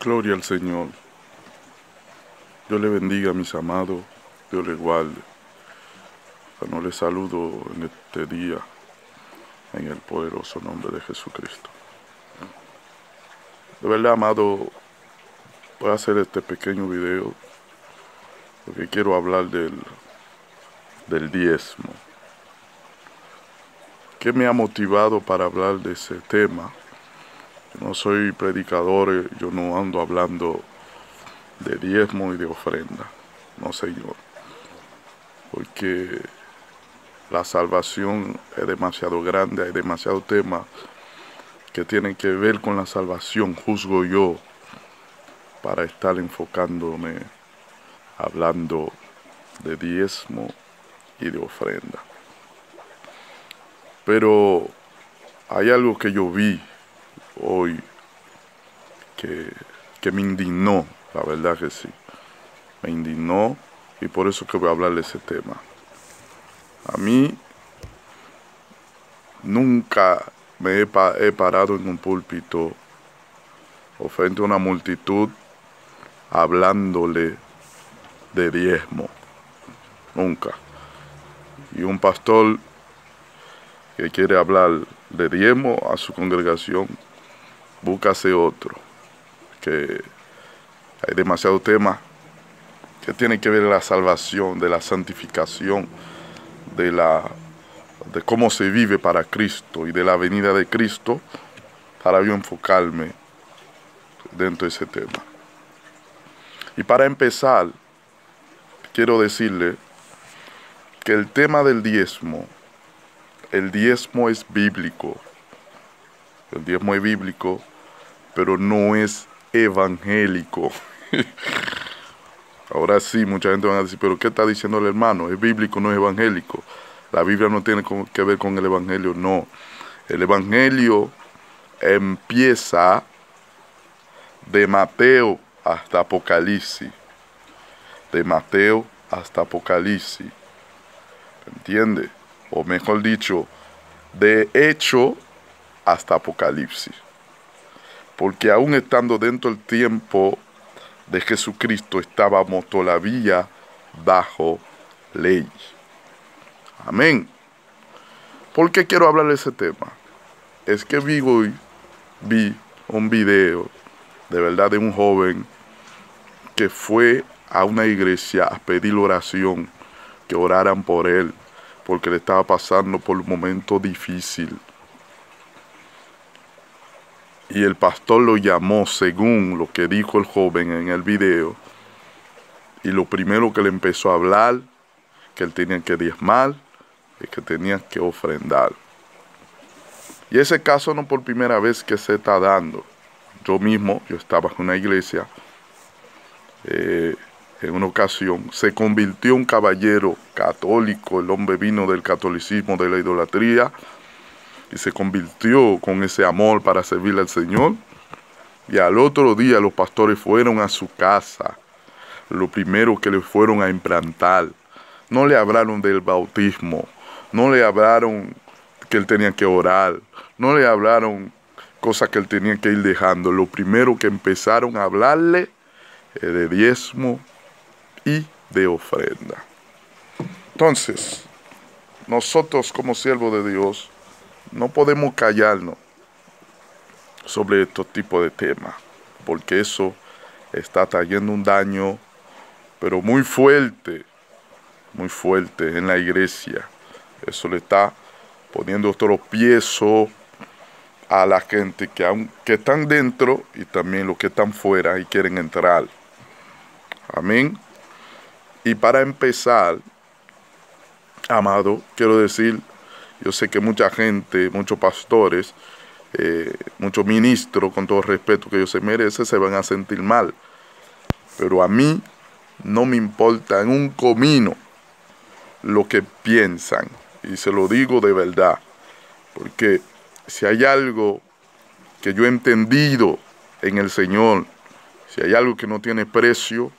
Gloria al Señor. Dios le bendiga, mis amados. Dios le guarde. Bueno, les saludo en este día, en el poderoso nombre de Jesucristo. De verdad, amado, voy a hacer este pequeño video porque quiero hablar del diezmo. ¿Qué me ha motivado para hablar de ese tema? Yo no soy predicador, yo no ando hablando de diezmo y de ofrenda. No, Señor. Porque la salvación es demasiado grande, hay demasiados temas que tienen que ver con la salvación, juzgo yo, para estar enfocándome hablando de diezmo y de ofrenda. Pero hay algo que yo vi hoy que me indignó, la verdad que sí, me indignó, y por eso que voy a hablar de ese tema. A mí nunca me he parado en un púlpito o frente a una multitud hablándole de diezmo, nunca. Y un pastor que quiere hablar de diezmo a su congregación, búscase otro, que hay demasiados temas que tienen que ver de la salvación, de la santificación, de cómo se vive para Cristo y de la venida de Cristo, para yo enfocarme dentro de ese tema. Y para empezar, quiero decirle que el tema del diezmo, el diezmo es bíblico. El diezmo es bíblico, pero no es evangélico. Ahora sí, mucha gente va a decir, pero ¿qué está diciendo el hermano? Es bíblico, no es evangélico. La Biblia no tiene que ver con el evangelio, no. El evangelio empieza de Mateo hasta Apocalipsis. De Mateo hasta Apocalipsis. ¿Entiende? O mejor dicho, de Hecho hasta Apocalipsis. Porque aún estando dentro del tiempo de Jesucristo, estábamos todavía bajo ley. Amén. ¿Por qué quiero hablar de ese tema? Es que vi un video de verdad de un joven que fue a una iglesia a pedir oración, que oraran por él, porque le estaba pasando por un momento difícil. Y el pastor lo llamó según lo que dijo el joven en el video. Y lo primero que le empezó a hablar, que él tenía que diezmar, y que tenía que ofrendar. Y ese caso no por primera vez que se está dando. Yo estaba en una iglesia, en una ocasión, se convirtió un caballero católico, el hombre vino del catolicismo, de la idolatría, y se convirtió con ese amor para servirle al Señor. Y al otro día los pastores fueron a su casa, lo primero que le fueron a implantar. No le hablaron del bautismo, no le hablaron que él tenía que orar, no le hablaron cosas que él tenía que ir dejando. Lo primero que empezaron a hablarle es de diezmo y de ofrenda. Entonces, nosotros como siervos de Dios no podemos callarnos sobre estos tipos de temas, porque eso está trayendo un daño, pero muy fuerte en la iglesia. Eso le está poniendo tropiezo a la gente que están dentro y también los que están fuera y quieren entrar. Amén. Y para empezar, amado, quiero decir, yo sé que mucha gente, muchos pastores, muchos ministros, con todo respeto que ellos se merecen, se van a sentir mal. Pero a mí no me importa en un comino lo que piensan. Y se lo digo de verdad. Porque si hay algo que yo he entendido en el Señor, si hay algo que no tiene precio,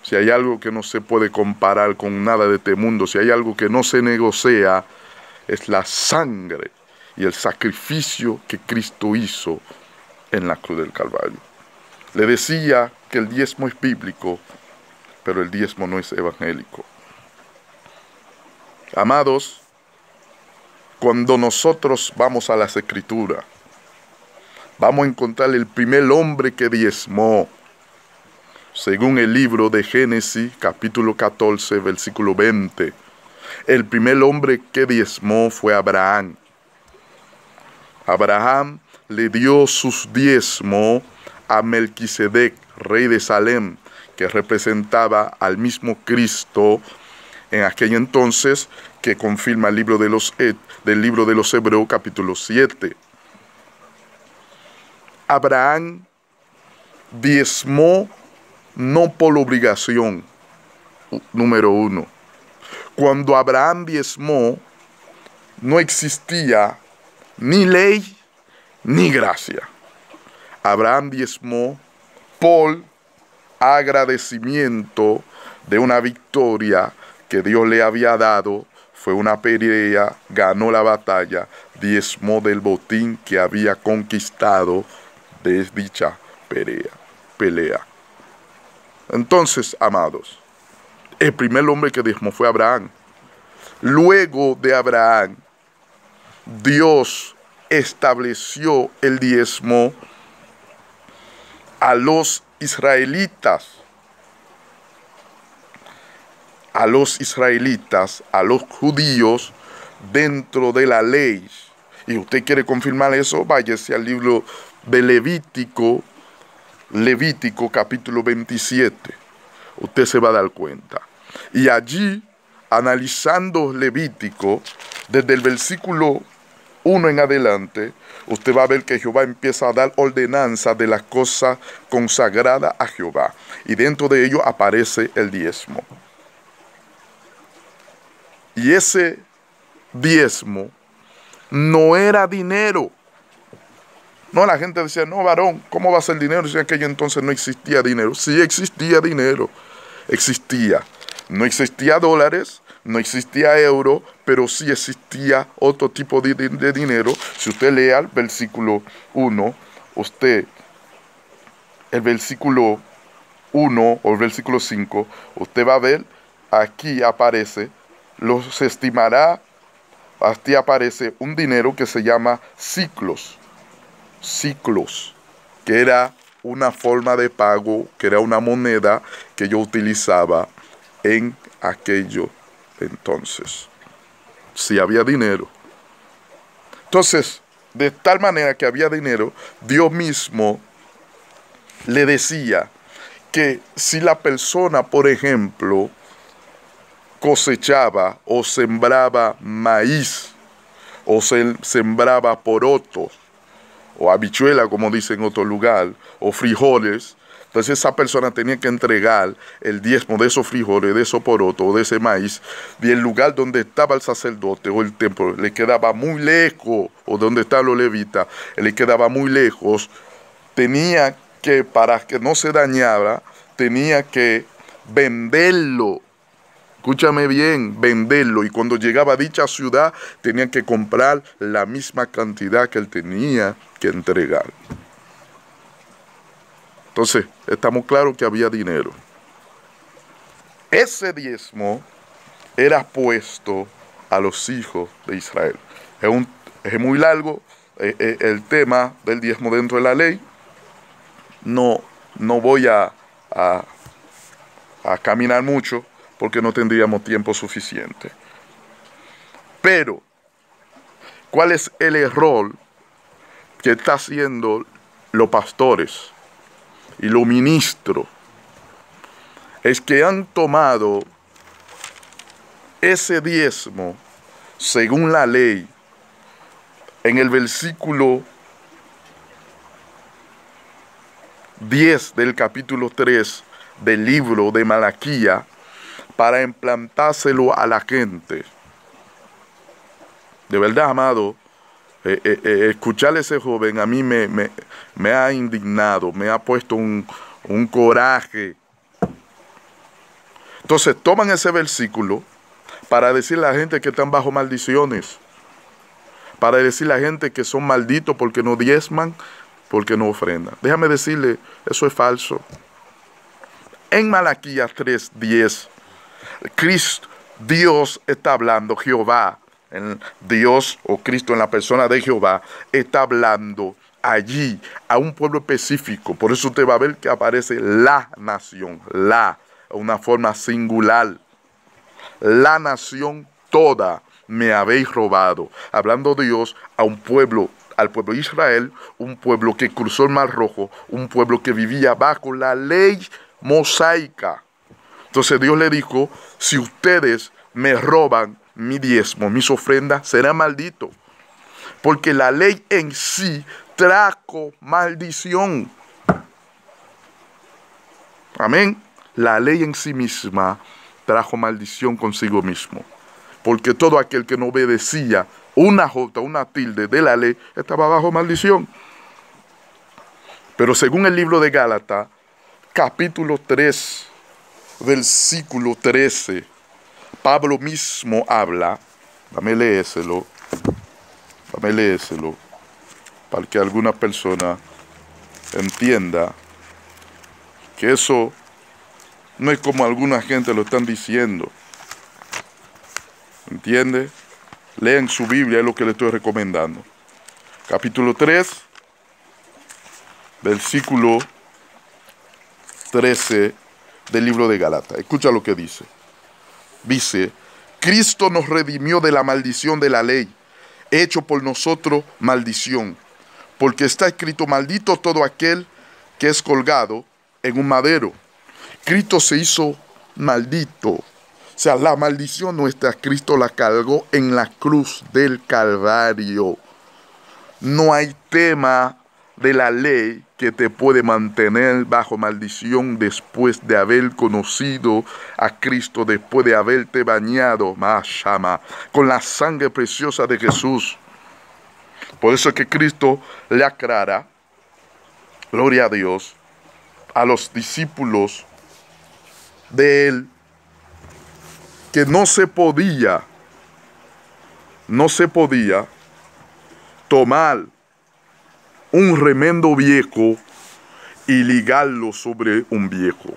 si hay algo que no se puede comparar con nada de este mundo, si hay algo que no se negocia, es la sangre y el sacrificio que Cristo hizo en la cruz del Calvario. Le decía que el diezmo es bíblico, pero el diezmo no es evangélico. Amados, cuando nosotros vamos a las Escrituras, vamos a encontrar el primer hombre que diezmó, según el libro de Génesis, capítulo 14, versículo 20. El primer hombre que diezmó fue Abraham. Abraham le dio sus diezmos a Melquisedec, rey de Salem, que representaba al mismo Cristo en aquel entonces, que confirma el libro de del libro de los Hebreos, capítulo 7. Abraham diezmó no por obligación, número uno. Cuando Abraham diezmó, no existía ni ley ni gracia. Abraham diezmó por agradecimiento de una victoria que Dios le había dado. Fue una pelea, ganó la batalla, diezmó del botín que había conquistado de dicha pelea. Entonces, amados, el primer hombre que diezmó fue Abraham. Luego de Abraham, Dios estableció el diezmo a los israelitas. A los judíos, dentro de la ley. Y usted quiere confirmar eso, váyase al libro de Levítico capítulo 27. Usted se va a dar cuenta. Y allí, analizando Levítico, desde el versículo 1 en adelante, usted va a ver que Jehová empieza a dar ordenanza de las cosas consagradas a Jehová. Y dentro de ello aparece el diezmo. Y ese diezmo no era dinero. No, la gente decía, no, varón, ¿cómo va a ser dinero? Si en aquel entonces no existía dinero. Sí existía dinero, existía. No existía dólares, no existía euro, pero sí existía otro tipo de dinero. Si usted lea el versículo 1, el versículo 1 o el versículo 5, usted va a ver, aquí aparece, se estimará, aquí aparece un dinero que se llama ciclos, que era una forma de pago, que era una moneda que yo utilizaba en aquello entonces. Si había dinero. Entonces, de tal manera que había dinero, Dios mismo le decía que si la persona, por ejemplo, cosechaba o sembraba maíz, o sembraba porotos, o habichuela, como dicen en otro lugar, o frijoles, entonces esa persona tenía que entregar el diezmo de esos frijoles, de esos porotos, o de ese maíz, y el lugar donde estaba el sacerdote o el templo le quedaba muy lejos, o donde estaban los levitas, le quedaba muy lejos. Tenía que, para que no se dañara, tenía que venderlo. Escúchame bien, venderlo. Y cuando llegaba a dicha ciudad, tenían que comprar la misma cantidad que él tenía que entregar. Entonces, estamos claros que había dinero. Ese diezmo era puesto a los hijos de Israel. Es muy largo el tema del diezmo dentro de la ley. No voy a caminar mucho, porque no tendríamos tiempo suficiente. Pero, ¿cuál es el error que están haciendo los pastores y los ministros? Es que han tomado ese diezmo, según la ley, en el versículo 10 del capítulo 3 del libro de Malaquías, para implantárselo a la gente. De verdad, amado, escuchar a ese joven a mí me ha indignado, me ha puesto un coraje. Entonces toman ese versículo para decirle a la gente que están bajo maldiciones, para decirle a la gente que son malditos porque no diezman, porque no ofrendan. Déjame decirle, eso es falso. En Malaquías 3:10, Dios está hablando, Jehová, Dios o Cristo en la persona de Jehová, está hablando allí a un pueblo específico. Por eso usted va a ver que aparece la nación, una forma singular. La nación toda me habéis robado. Hablando Dios a un pueblo, al pueblo de Israel, un pueblo que cruzó el Mar Rojo, un pueblo que vivía bajo la ley mosaica. Entonces Dios le dijo, si ustedes me roban mi diezmo, mis ofrendas, será maldito. Porque la ley en sí trajo maldición. Amén. La ley en sí misma trajo maldición consigo mismo. Porque todo aquel que no obedecía una jota, una tilde de la ley, estaba bajo maldición. Pero según el libro de Gálatas, capítulo 3, versículo 13, Pablo mismo habla, dame léeselo, para que alguna persona entienda que eso no es como alguna gente lo están diciendo. ¿Entiende? Lean su Biblia, es lo que le estoy recomendando. Capítulo 3, versículo 13 del libro de Gálatas. Escucha lo que dice. Dice, Cristo nos redimió de la maldición de la ley, hecho por nosotros maldición, porque está escrito, maldito todo aquel que es colgado en un madero. Cristo se hizo maldito. O sea, la maldición nuestra, Cristo la cargó en la cruz del Calvario. No hay tema de la ley que te puede mantener bajo maldición después de haber conocido a Cristo, después de haberte bañado, Mashama, con la sangre preciosa de Jesús. Por eso es que Cristo le aclara, gloria a Dios, a los discípulos de él, que no se podía tomar un remendo viejo y ligarlo sobre un viejo.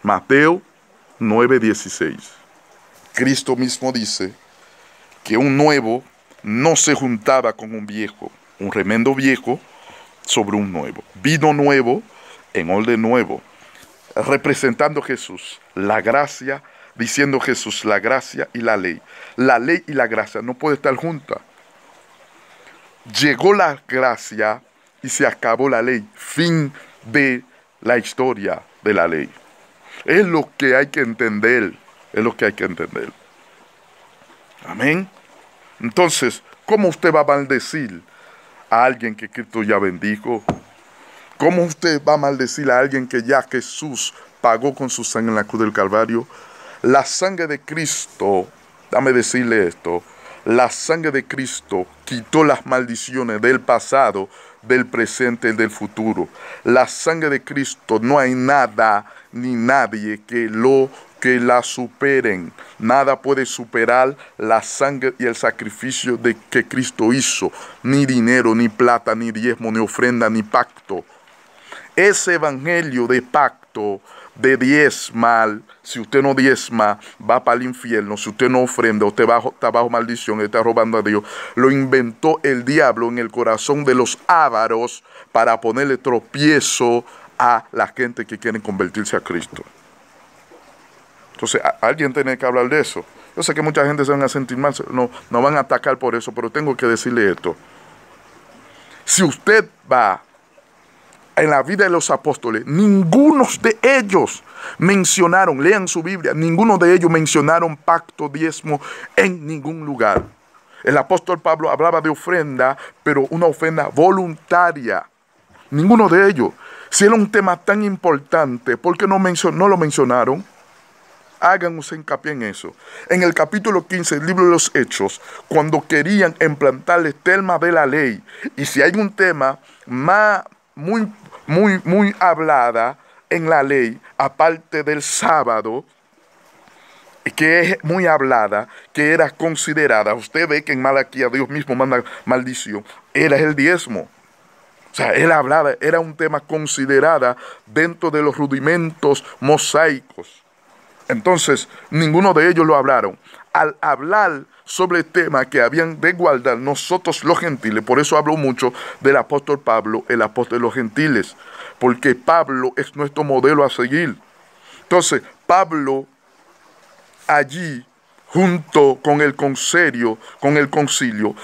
Mateo 9:16. Cristo mismo dice que un nuevo no se juntaba con un viejo, un remendo viejo sobre un nuevo. Vino nuevo en orden nuevo, representando Jesús, la gracia, diciendo Jesús, la gracia y la ley. La ley y la gracia no pueden estar juntas. Llegó la gracia y se acabó la ley. Fin de la historia de la ley. Es lo que hay que entender. Es lo que hay que entender. Amén. Entonces, ¿cómo usted va a maldecir a alguien que Cristo ya bendijo? ¿Cómo usted va a maldecir a alguien que ya Jesús pagó con su sangre en la cruz del Calvario? La sangre de Cristo, dame decirle esto, la sangre de Cristo quitó las maldiciones del pasado, del presente y del futuro. La sangre de Cristo, no hay nada ni nadie que la superen. Nada puede superar la sangre y el sacrificio que Cristo hizo. Ni dinero, ni plata, ni diezmo, ni ofrenda, ni pacto. Ese evangelio de pacto, de diezmar, si usted no diezma, va para el infierno. Si usted no ofrenda, usted está bajo maldición, está robando a Dios. Lo inventó el diablo en el corazón de los ávaros para ponerle tropiezo a la gente que quiere convertirse a Cristo. Entonces, alguien tiene que hablar de eso. Yo sé que mucha gente se van a sentir mal, no van a atacar por eso, pero tengo que decirle esto. Si usted va en la vida de los apóstoles, ninguno de ellos mencionaron, lean su Biblia, ninguno de ellos mencionaron pacto, diezmo en ningún lugar. El apóstol Pablo hablaba de ofrenda, pero una ofrenda voluntaria. Ninguno de ellos. Si era un tema tan importante, ¿por qué no lo mencionaron? Háganse hincapié en eso. En el capítulo 15 del libro de los Hechos, cuando querían implantar el tema de la ley, y si hay un tema muy hablada en la ley, aparte del sábado, que es muy hablada, que era considerada, usted ve que en Malaquías Dios mismo manda maldición, era el diezmo. O sea, él hablaba, era un tema considerada dentro de los rudimentos mosaicos. Entonces, ninguno de ellos lo hablaron. Al hablar sobre el tema que habían de guardar nosotros los gentiles, por eso hablo mucho del apóstol Pablo, el apóstol de los gentiles, porque Pablo es nuestro modelo a seguir. Entonces, Pablo allí, junto con el concilio,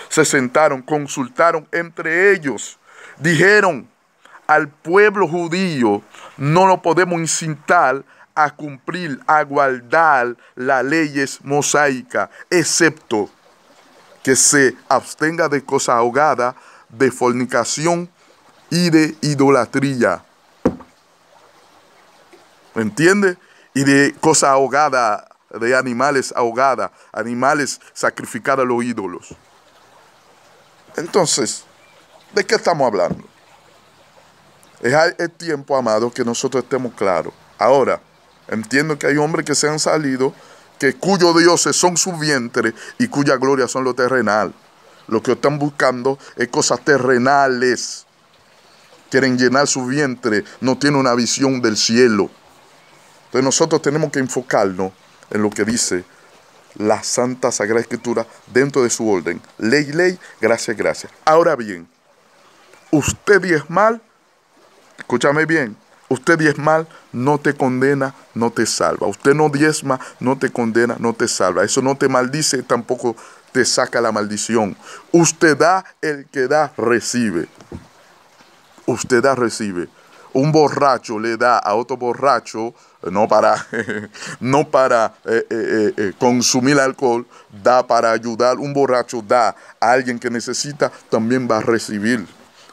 se sentaron, consultaron entre ellos, dijeron al pueblo judío, no lo podemos incitar a cumplir, a guardar las leyes mosaicas, excepto que se abstenga de cosas ahogadas, de fornicación y de idolatría. ¿Me entiende? Y de cosas ahogadas, de animales ahogadas, animales sacrificados a los ídolos. Entonces, ¿de qué estamos hablando? Es tiempo, amado, que nosotros estemos claros. Ahora, entiendo que hay hombres que se han salido, cuyos dioses son su vientre y cuya gloria son lo terrenal. Lo que están buscando es cosas terrenales. Quieren llenar su vientre, no tienen una visión del cielo. Entonces nosotros tenemos que enfocarnos en lo que dice la Santa Sagrada Escritura dentro de su orden. Ley, ley, gracia, gracia. Ahora bien, usted diezmal, escúchame bien, usted diezmal no te condena, no te salva. Usted no diezma, no te condena, no te salva. Eso no te maldice, tampoco te saca la maldición. Usted da, el que da, recibe. Usted da, recibe. Un borracho le da a otro borracho, no para consumir alcohol, da para ayudar. Un borracho da a alguien que necesita, también va a recibir.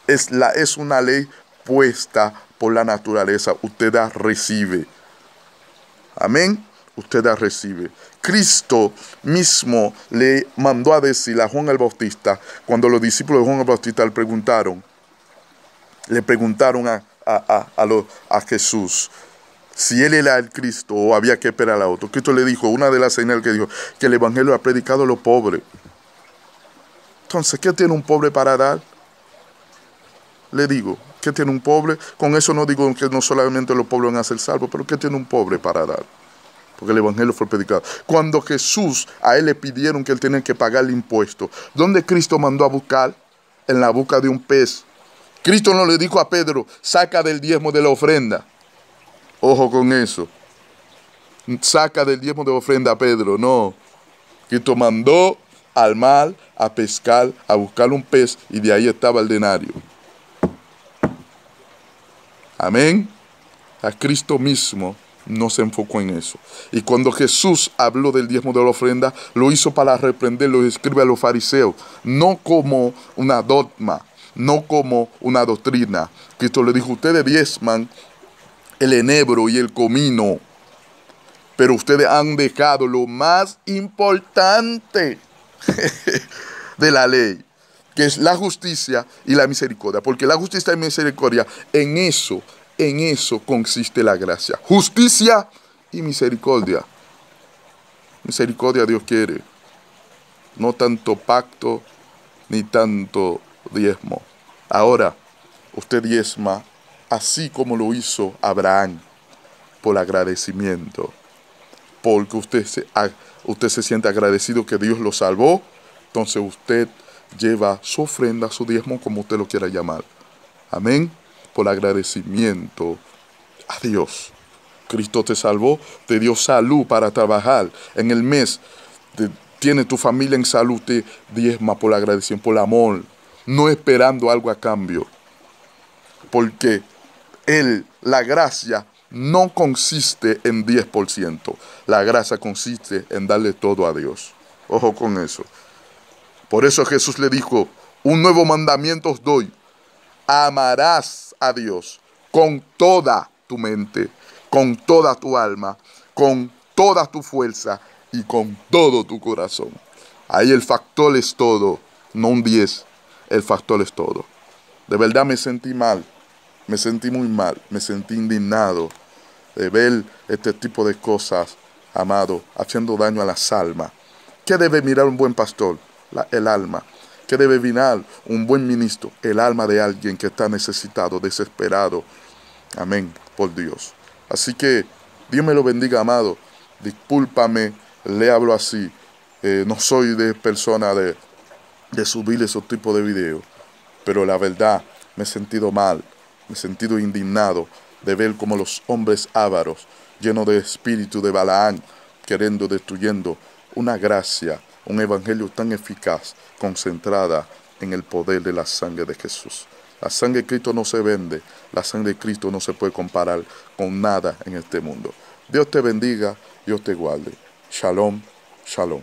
Es una ley puesta por la naturaleza. Usted da, recibe. Amén. Usted da, recibe. Cristo mismo le mandó a decir a Juan el Bautista, cuando los discípulos de Juan el Bautista le preguntaron a Jesús si él era el Cristo o había que esperar a otro. Cristo le dijo, una de las señales que dijo, que el evangelio ha predicado a los pobres. Entonces, ¿qué tiene un pobre para dar? Le digo, ¿qué tiene un pobre? Con eso no digo que no solamente los pobres van a ser salvos, pero ¿qué tiene un pobre para dar? Porque el evangelio fue predicado. Cuando Jesús, a él le pidieron que él tenía que pagar el impuesto, ¿dónde Cristo mandó a buscar? En la boca de un pez. Cristo no le dijo a Pedro, saca del diezmo de la ofrenda. Ojo con eso. Saca del diezmo de la ofrenda a Pedro. No. Cristo mandó al mar a pescar, a buscar un pez, y de ahí estaba el denario. Amén. A Cristo mismo no se enfocó en eso. Y cuando Jesús habló del diezmo de la ofrenda, lo hizo para reprender los escribas a los fariseos, no como una dogma, no como una doctrina. Cristo le dijo, ustedes diezman el enebro y el comino, pero ustedes han dejado lo más importante de la ley, que es la justicia y la misericordia. Porque la justicia y misericordia, en eso consiste la gracia. Justicia y misericordia. Misericordia Dios quiere. No tanto pacto ni tanto diezmo. Ahora, usted diezma así como lo hizo Abraham, por agradecimiento. Porque usted se siente agradecido que Dios lo salvó. Entonces usted lleva su ofrenda, su diezmo, como usted lo quiera llamar. Amén. Por agradecimiento a Dios. Cristo te salvó, te dio salud para trabajar. En el mes, tiene tu familia en salud, te diezma por agradecimiento, por amor. No esperando algo a cambio. Porque la gracia no consiste en 10%. La gracia consiste en darle todo a Dios. Ojo con eso. Por eso Jesús le dijo, un nuevo mandamiento os doy. Amarás a Dios con toda tu mente, con toda tu alma, con toda tu fuerza y con todo tu corazón. Ahí el factor es todo, no un 10. El factor es todo. De verdad me sentí mal. Me sentí muy mal, me sentí indignado de ver este tipo de cosas, amado, haciendo daño a las almas. ¿Qué debe mirar un buen pastor? El alma. ¿Qué debe vinar un buen ministro? El alma de alguien que está necesitado, desesperado. Amén, por Dios. Así que Dios me lo bendiga, amado. Discúlpame, le hablo así. No soy de persona de subir esos tipos de videos. Pero la verdad, me he sentido mal, me he sentido indignado de ver como los hombres ávaros, llenos de espíritu de Balaán, queriendo, destruyendo una gracia, un evangelio tan eficaz, concentrada en el poder de la sangre de Jesús. La sangre de Cristo no se vende, la sangre de Cristo no se puede comparar con nada en este mundo. Dios te bendiga, Dios te guarde. Shalom, shalom.